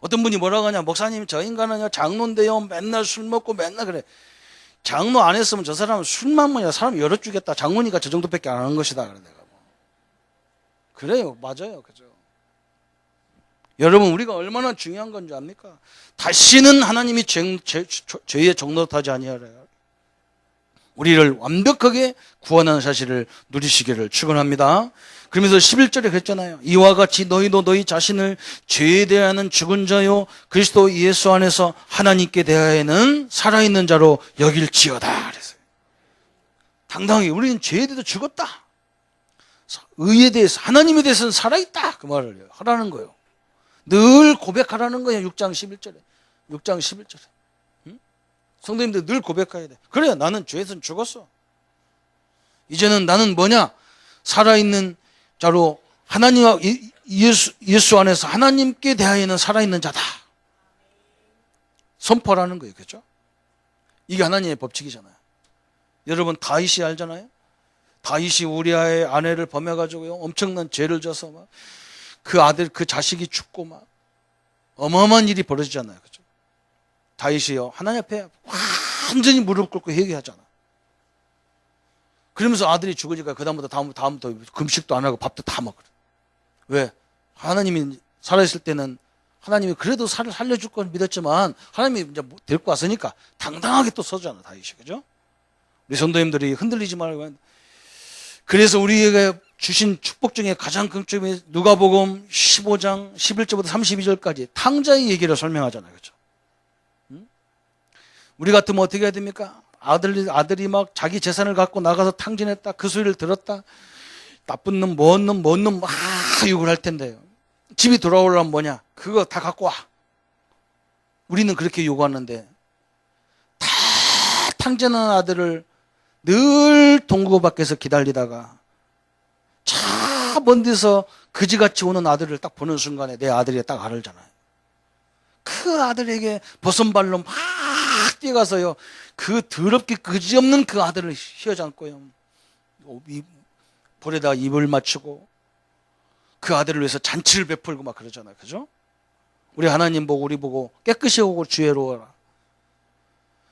어떤 분이 뭐라고 하냐, 목사님 저 인간은요 장로인데요 맨날 술 먹고 맨날 그래. 장로 안 했으면 저 사람은 술만 먹냐, 사람 열어주겠다. 장로니까 저 정도밖에 안 하는 것이다. 그래, 내가 그래요. 맞아요. 그죠? 여러분, 우리가 얼마나 중요한 건지 압니까? 다시는 하나님이 죄에 종노릇하지 아니하래요. 우리를 완벽하게 구원하는 사실을 누리시기를 축원합니다. 그러면서 11절에 그랬잖아요. 이와 같이 너희도 너희 자신을 죄에 대하여는 죽은 자요 그리스도 예수 안에서 하나님께 대하여는 살아있는 자로 여길지어다 그랬어요. 당당하게 우리는 죄에 대해서 죽었다. 의에 대해서, 하나님에 대해서는 살아있다. 그 말을 하라는 거예요. 늘 고백하라는 거예요. 6장 11절에. 6장 11절에. 성도님들 늘 고백해야 돼. 그래, 나는 죄에서는 죽었어. 이제는 나는 뭐냐? 살아있는 자로 하나님과 예수 안에서 하나님께 대하여는 살아있는 자다. 선포라는 거예요. 그렇죠? 이게 하나님의 법칙이잖아요. 여러분, 다윗이 알잖아요. 다윗이 우리아의 아내를 범해가지고요, 엄청난 죄를 져서 막 그 아들, 그 자식이 죽고 막 어마어마한 일이 벌어지잖아요. 그렇죠? 다윗이요, 하나님 앞에 완전히 무릎 꿇고 회개하잖아. 그러면서 아들이 죽으니까 다음부터 금식도 안 하고 밥도 다 먹어요. 왜? 하나님이 살아있을 때는 하나님이 그래도 살려줄 걸 믿었지만 하나님이 이제 데리고 왔으니까 당당하게 또 서잖아, 다윗이. 그죠? 우리 성도님들이 흔들리지 말고. 그래서 우리에게 주신 축복 중에 가장 큰 축복이 누가복음 15장 11절부터 32절까지 탕자의 얘기를 설명하잖아요. 그렇죠? 우리 같으면 어떻게 해야 됩니까? 아들이 막 자기 재산을 갖고 나가서 탕진했다. 그 소리를 들었다. 나쁜 놈, 뭔 놈 막 욕을 할 텐데요. 집이 돌아오려면 뭐냐? 그거 다 갖고 와. 우리는 그렇게 요구하는데, 다 탕진한 아들을 늘 동구 밖에서 기다리다가 차 먼 데서 그지같이 오는 아들을 딱 보는 순간에 내 아들이 딱 알잖아요. 그 아들에게 버선발로 막 뛰어가서요, 그 더럽게 그지없는 그 아들을 휘어잡고요, 볼에다가 입을 맞추고 그 아들을 위해서 잔치를 베풀고 막 그러잖아요. 그죠? 우리 하나님 보고 우리 보고 깨끗이 오고 주의로워라.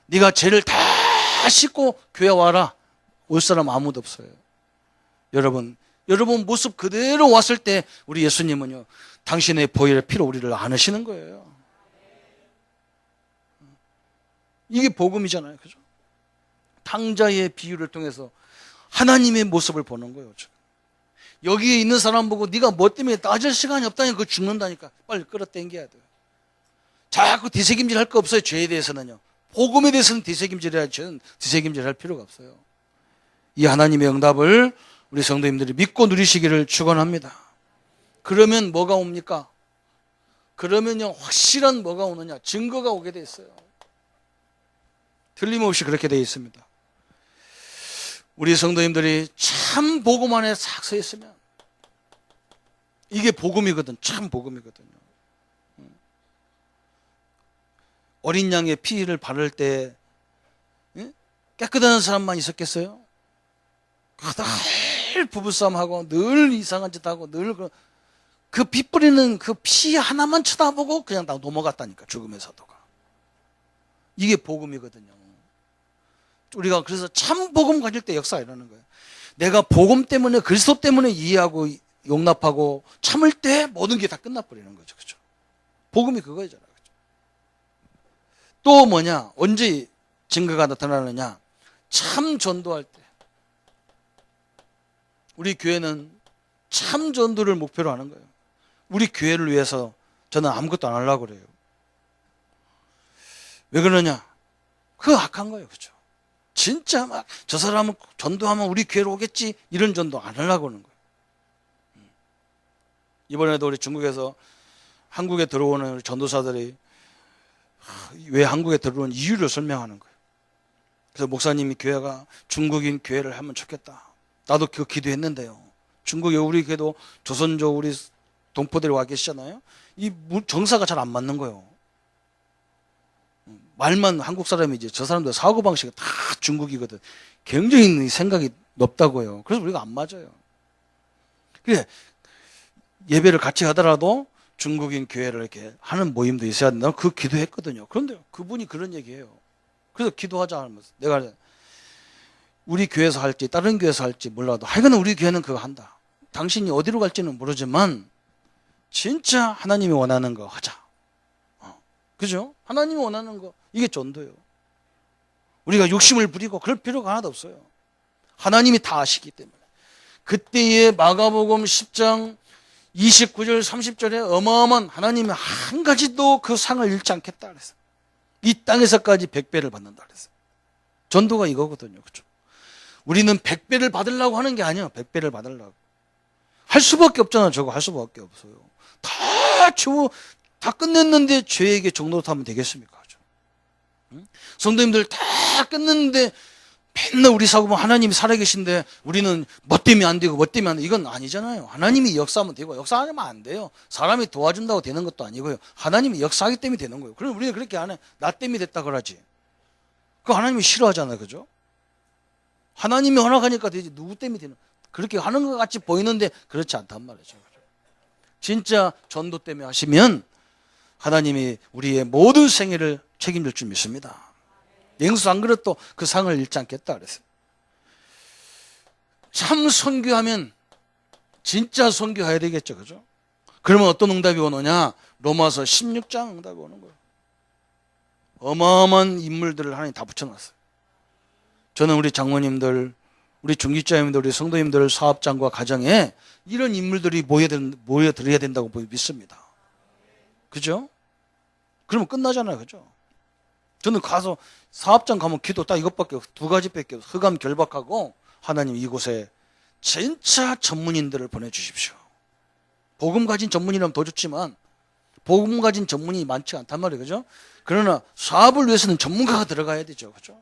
네가 죄를 다 씻고 교회 와라. 올 사람 아무도 없어요. 여러분, 여러분 모습 그대로 왔을 때 우리 예수님은요, 당신의 보혈의 피로 우리를 안으시는 거예요. 이게 복음이잖아요. 그죠? 탕자의 비유를 통해서 하나님의 모습을 보는 거예요. 여기에 있는 사람 보고 네가 뭐 때문에 따질 시간이 없다니까 그거 죽는다니까 빨리 끌어당겨야 돼요. 자꾸 뒤새김질 할 거 없어요. 죄에 대해서는요. 복음에 대해서는 뒤새김질해야지, 저는 뒤새김질 할 필요가 없어요. 이 하나님의 응답을 우리 성도님들이 믿고 누리시기를 축원합니다. 그러면 뭐가 옵니까? 그러면요, 확실한 뭐가 오느냐? 증거가 오게 돼 있어요. 틀림없이 그렇게 되어 있습니다. 우리 성도님들이 참 복음 안에 싹 서 있으면 이게 복음이거든. 참 복음이거든요. 어린 양의 피를 바를 때 깨끗한 사람만 있었겠어요? 늘 부부싸움하고 늘 이상한 짓 하고 늘 그 피 뿌리는 그 피 하나만 쳐다보고 그냥 다 넘어갔다니까, 죽음의 사도가. 이게 복음이거든요. 우리가 그래서 참 복음 가질 때 역사가 일어나는 거예요. 내가 복음 때문에, 그리스도 때문에 이해하고 용납하고 참을 때 모든 게 다 끝나버리는 거죠. 그죠? 복음이 그거잖아요. 그죠? 또 뭐냐? 언제 증거가 나타나느냐? 참 전도할 때. 우리 교회는 참 전도를 목표로 하는 거예요. 우리 교회를 위해서 저는 아무것도 안 하려고 그래요. 왜 그러냐? 그거 악한 거예요. 그죠? 진짜 막 저 사람은 전도하면 우리 교회로 오겠지, 이런 전도 안 하려고 하는 거예요. 이번에도 우리 중국에서 한국에 들어오는 우리 전도사들이 왜 한국에 들어오는 이유를 설명하는 거예요. 그래서 목사님이 교회가 중국인 교회를 하면 좋겠다. 나도 그 기도했는데요. 중국에 우리 교회도 조선족 우리 동포들이 와 계시잖아요. 이 정사가 잘 안 맞는 거예요. 말만 한국 사람이지 저 사람들 사고방식이 다 중국이거든. 굉장히 생각이 높다고요. 그래서 우리가 안 맞아요. 그래, 예배를 같이 하더라도 중국인 교회를 이렇게 하는 모임도 있어야 된다. 그 기도했거든요. 그런데 그분이 그런 얘기예요. 그래서 기도하자 하면서 내가 우리 교회에서 할지 다른 교회에서 할지 몰라도 하여간 우리 교회는 그거 한다. 당신이 어디로 갈지는 모르지만 진짜 하나님이 원하는 거 하자. 그죠? 하나님이 원하는 거, 이게 전도예요. 우리가 욕심을 부리고 그럴 필요가 하나도 없어요. 하나님이 다 아시기 때문에. 그때의 마가복음 10장 29절 30절에 어마어마한 하나님이 한 가지도 그 상을 잃지 않겠다 그랬어요. 이 땅에서까지 100배를 받는다 그랬어요. 전도가 이거거든요. 그렇죠? 우리는 100배를 받으려고 하는 게 아니에요. 100배를 받으려고. 할 수밖에 없잖아. 저거 할 수밖에 없어요. 다 끝냈는데 죄에게 종노릇하면 되겠습니까? 응? 성도님들 다 끝냈는데 맨날 우리 사고만 하나님이 살아계신데 우리는 뭐 때문에 안 되고 뭐 때문에 안 되고, 이건 아니잖아요. 하나님이 역사하면 되고 역사하면 안 돼요. 사람이 도와준다고 되는 것도 아니고요. 하나님이 역사하기 때문에 되는 거예요. 그럼 우리는 그렇게 안 해. 나 때문에 됐다 그러지. 그거 하나님이 싫어하잖아요. 그죠? 하나님이 허락하니까 되지 누구 때문에 되는, 그렇게 하는 것 같이 보이는데 그렇지 않단 말이죠. 진짜 전도 때문에 하시면 하나님이 우리의 모든 생애를 책임질 줄 믿습니다. 영수 안 그래도 그 상을 잃지 않겠다 그랬어요. 참 선교하면 진짜 선교해야 되겠죠. 그죠? 그러면 어떤 응답이 오느냐? 로마서 16장 응답이 오는 거예요. 어마어마한 인물들을 하나님 다 붙여놨어요. 저는 우리 장모님들, 우리 중직자님들, 우리 성도님들 사업장과 가정에 이런 인물들이 모여들어야 된다고 믿습니다. 그죠? 그러면 끝나잖아요. 그죠? 저는 가서 사업장 가면 기도 딱 이것밖에 두 가지밖에 없어요. 흑암 결박하고 하나님 이곳에 진짜 전문인들을 보내주십시오. 복음 가진 전문이라면 더 좋지만 복음 가진 전문이 많지 않단 말이에요. 그죠? 그러나 사업을 위해서는 전문가가 들어가야 되죠. 그죠?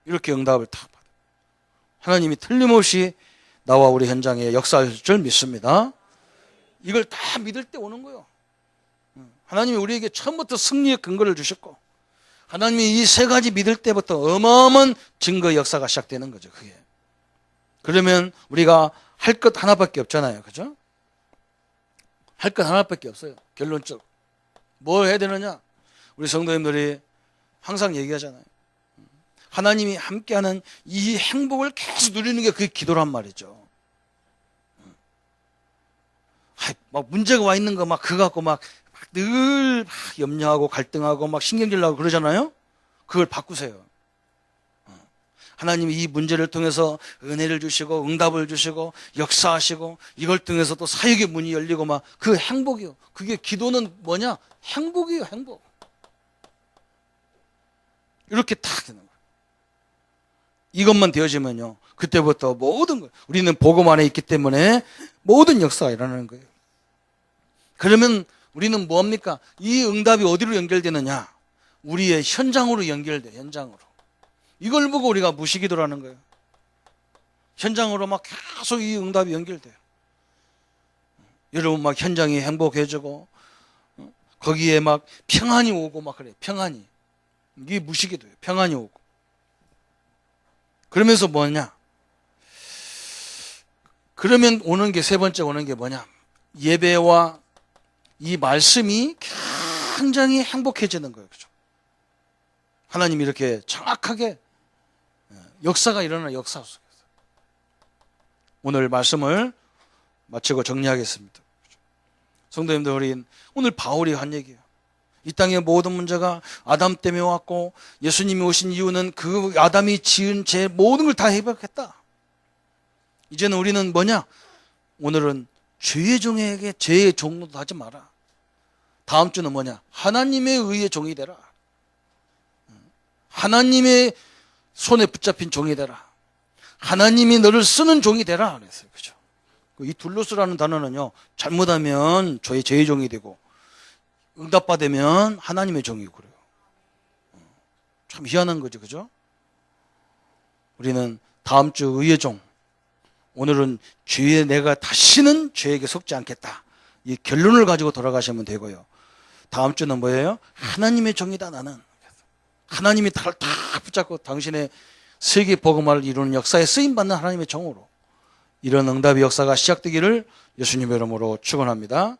이렇게 응답을 다 받아요. 하나님이 틀림없이 나와 우리 현장에 역사하실 줄 믿습니다. 이걸 다 믿을 때 오는 거예요. 하나님이 우리에게 처음부터 승리의 근거를 주셨고 하나님이 이 세 가지 믿을 때부터 어마어마한 증거 역사가 시작되는 거죠. 그게. 그러면 우리가 할 것 하나밖에 없잖아요. 그죠? 할 것 하나밖에 없어요. 결론적. 뭘 해야 되느냐? 우리 성도님들이 항상 얘기하잖아요. 하나님이 함께하는 이 행복을 계속 누리는 게 그게 기도란 말이죠. 막 문제가 와 있는 거 막 그거 갖고 막 늘 염려하고 갈등하고 막 신경질 나고 그러잖아요. 그걸 바꾸세요. 하나님이 이 문제를 통해서 은혜를 주시고 응답을 주시고 역사하시고 이걸 통해서 또 사역의 문이 열리고 막 그 행복이요. 그게 기도는 뭐냐? 행복이에요, 행복. 이렇게 딱 되는 거예요. 이것만 되어지면요. 그때부터 모든 거 우리는 복음 안에 있기 때문에 모든 역사가 일어나는 거예요. 그러면 우리는 뭐합니까? 이 응답이 어디로 연결되느냐? 우리의 현장으로 연결돼, 현장으로. 이걸 보고 우리가 무시기도라는 거예요. 현장으로 막 계속 이 응답이 연결돼요. 여러분 막 현장이 행복해지고 거기에 막 평안이 오고 막 그래요. 평안이. 이게 무시기도예요. 평안이 오고. 그러면서 뭐냐? 그러면 오는 게 세 번째 오는 게 뭐냐? 예배와 이 말씀이 굉장히 행복해지는 거예요. 그죠? 하나님이 이렇게 정확하게 역사가 일어나 역사 속에서. 오늘 말씀을 마치고 정리하겠습니다. 성도님들, 우리 오늘 바울이 한 얘기예요. 이 땅의 모든 문제가 아담 때문에 왔고 예수님이 오신 이유는 그 아담이 지은 죄 모든 걸 다 회복했다. 이제는 우리는 뭐냐? 오늘은 죄의 종에게 죄의 종로도 하지 마라. 다음 주는 뭐냐? 하나님의 의의 종이 되라. 하나님의 손에 붙잡힌 종이 되라. 하나님이 너를 쓰는 종이 되라. 그랬어요. 그죠? 이 둘로스라는 단어는요, 잘못하면 죄의 종이 되고, 응답받으면 하나님의 종이고 그래요. 참 희한한 거죠. 그죠? 우리는 다음 주 의의 종, 오늘은 죄에 내가 다시는 죄에게 속지 않겠다. 이 결론을 가지고 돌아가시면 되고요. 다음 주는 뭐예요? 하나님의 종이다, 나는. 하나님이 나를 다 붙잡고 당신의 세계 복음화를 이루는 역사에 쓰임받는 하나님의 종으로 이런 응답의 역사가 시작되기를 예수님의 이름으로 축원합니다.